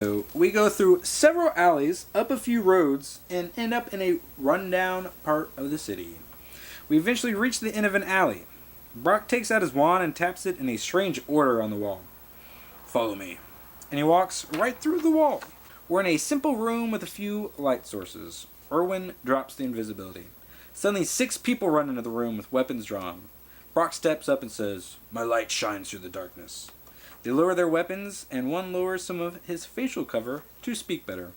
So we go through several alleys, up a few roads, and end up in a rundown part of the city. We eventually reach the end of an alley. Brock takes out his wand and taps it in a strange order on the wall. Follow me. And he walks right through the wall. We're in a simple room with a few light sources. Erwin drops the invisibility. Suddenly 6 people run into the room with weapons drawn. Brock steps up and says, "My light shines through the darkness." They lower their weapons, and one lowers some of his facial cover to speak better.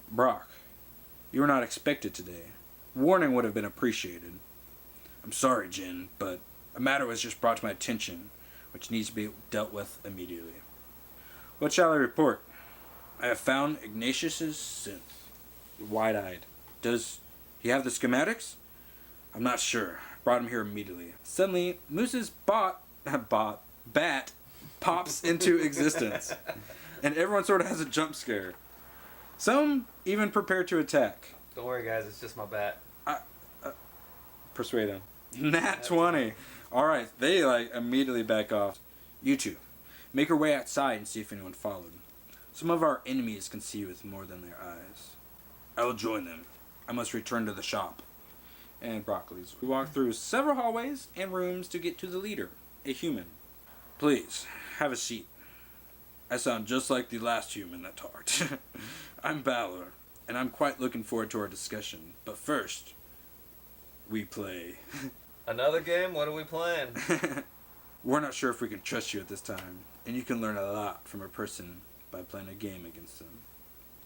"Brock, you were not expected today. Warning would have been appreciated." "I'm sorry, Jin, but a matter was just brought to my attention, which needs to be dealt with immediately." "What shall I report?" "I have found Ignatius's synth." Wide-eyed. "Does he have the schematics?" "I'm not sure. Brought him here immediately." Suddenly, Moose's bat pops into existence, and everyone sort of has a jump scare. Some even prepare to attack. Don't worry, guys. It's just my bat. Persuade him. Nat 20. Alright, they immediately back off. "You two, make your way outside and see if anyone followed. Some of our enemies can see with more than their eyes." "I will join them. I must return to the shop." And Broccoli's. We walk through several hallways and rooms to get to the leader, a human. "Please, have a seat. I sound just like the last human that talked." "I'm Balor, and I'm quite looking forward to our discussion. But first, we play." Another game? What are we playing? "We're not sure if we can trust you at this time, and you can learn a lot from a person by playing a game against them.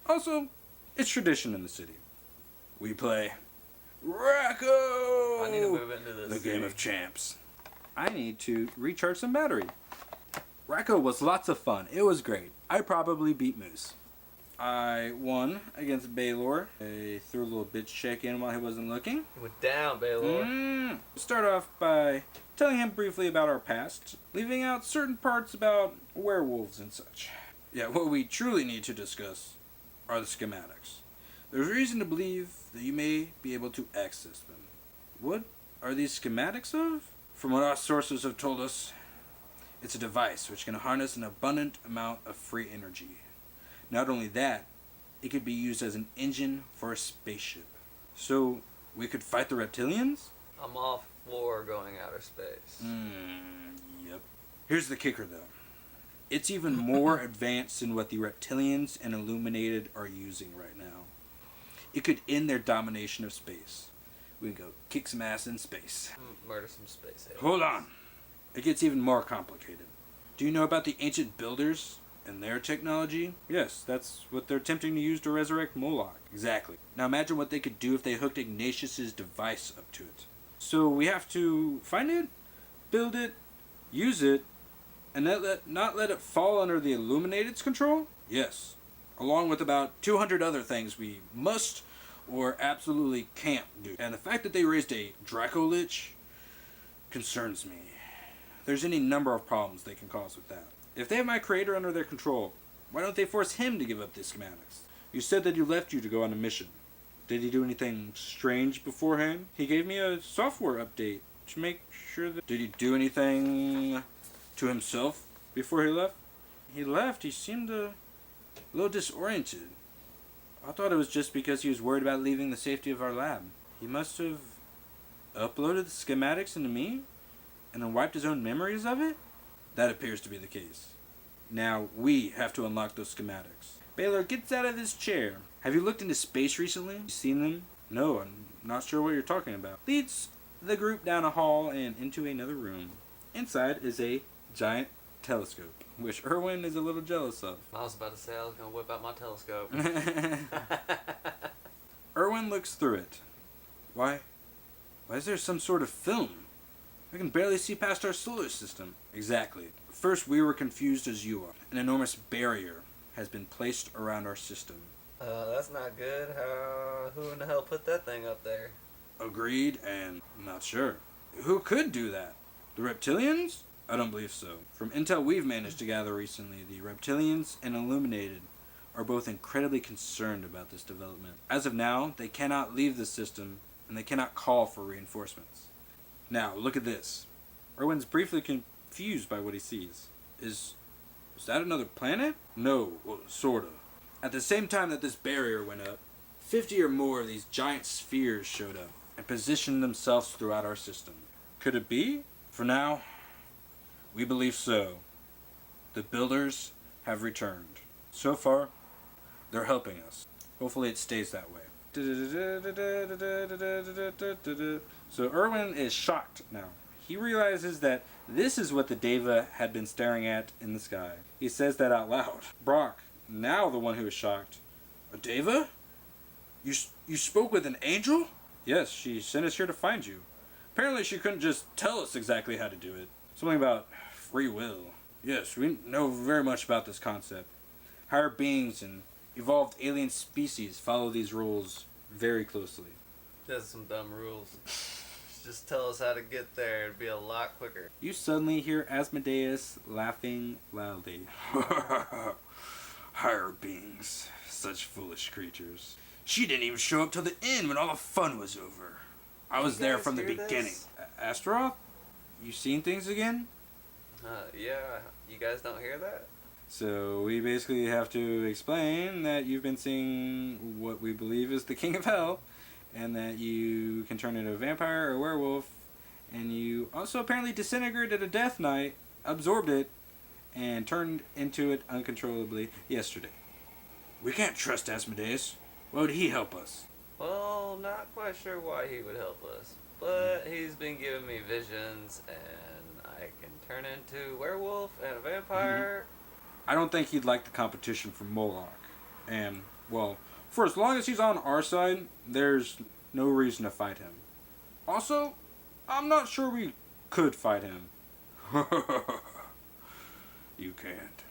Also, it's tradition in the city. We play Racco! I need to move into this. The game of champs." I need to recharge some battery. Racco was lots of fun. It was great. I probably beat Moose. I won against Balor. I threw a little bitch check in while he wasn't looking. You went down, Balor. Start off by telling him briefly about our past, leaving out certain parts about werewolves and such. Yeah, what we truly need to discuss are the schematics. There's reason to believe that you may be able to access them. What are these schematics of? From what our sources have told us, it's a device which can harness an abundant amount of free energy. Not only that, it could be used as an engine for a spaceship. So, we could fight the reptilians? I'm all for going outer space. Yep. Here's the kicker, though. It's even more advanced than what the reptilians and Illuminated are using right now. It could end their domination of space. We can go kick some ass in space. Murder some space aliens. Hold on. It gets even more complicated. Do you know about the ancient builders and their technology? Yes, that's what they're attempting to use to resurrect Moloch. Exactly. Now imagine what they could do if they hooked Ignatius's device up to it. So we have to find it, build it, use it, and not let it fall under the Illuminated's control? Yes. Along with about 200 other things we must or absolutely can't do. And the fact that they raised a Draco-Lich concerns me. There's any number of problems they can cause with that. If they have my creator under their control, why don't they force him to give up the schematics? You said that he left you to go on a mission. Did he do anything strange beforehand? He gave me a software update to make sure that... Did he do anything to himself before he left? He left, he seemed a little disoriented. I thought it was just because he was worried about leaving the safety of our lab. He must have uploaded the schematics into me and then wiped his own memories of it? That appears to be the case. Now we have to unlock those schematics. Balor gets out of his chair. Have you looked into space recently? You seen them? No, I'm not sure what you're talking about. Leads the group down a hall and into another room. Inside is a giant telescope, which Erwin is a little jealous of. I was about to say I was going to whip out my telescope. Erwin looks through it. Why is there some sort of film? I can barely see past our solar system. Exactly. First we were confused as you are. An enormous barrier has been placed around our system. That's not good. Who in the hell put that thing up there? Agreed, and I'm not sure. Who could do that? The reptilians? I don't believe so. From intel we've managed to gather recently, the reptilians and Illuminated are both incredibly concerned about this development. As of now, they cannot leave the system, and they cannot call for reinforcements. Now, look at this. Erwin's briefly confused by what he sees. Is Was that another planet? No, well, sorta. At the same time that this barrier went up, 50 or more of these giant spheres showed up and positioned themselves throughout our system. Could it be? For now, we believe so. The builders have returned. So far, they're helping us. Hopefully it stays that way. So Erwin is shocked now. He realizes that this is what the Deva had been staring at in the sky. He says that out loud. Brock, now the one who is shocked. A Deva? You spoke with an angel? Yes, she sent us here to find you. Apparently she couldn't just tell us exactly how to do it. Something about free will. Yes, we know very much about this concept. Higher beings and evolved alien species follow these rules very closely. That's some dumb rules. Just tell us how to get there. It'd be a lot quicker. You suddenly hear Asmodeus laughing loudly. Higher beings. Such foolish creatures. She didn't even show up till the end when all the fun was over. I was there from the beginning. Astaroth? You seen things again? Yeah. You guys don't hear that? So we basically have to explain that you've been seeing what we believe is the King of Hell, and that you can turn into a vampire or a werewolf, and you also apparently disintegrated a Death Knight, absorbed it, and turned into it uncontrollably yesterday. We can't trust Asmodeus. Why would he help us? Well, not quite sure why he would help us, but he's been giving me visions, and I can turn into a werewolf and a vampire. I don't think he'd like the competition from Moloch. And, well, for as long as he's on our side, there's no reason to fight him. Also, I'm not sure we could fight him. You can't.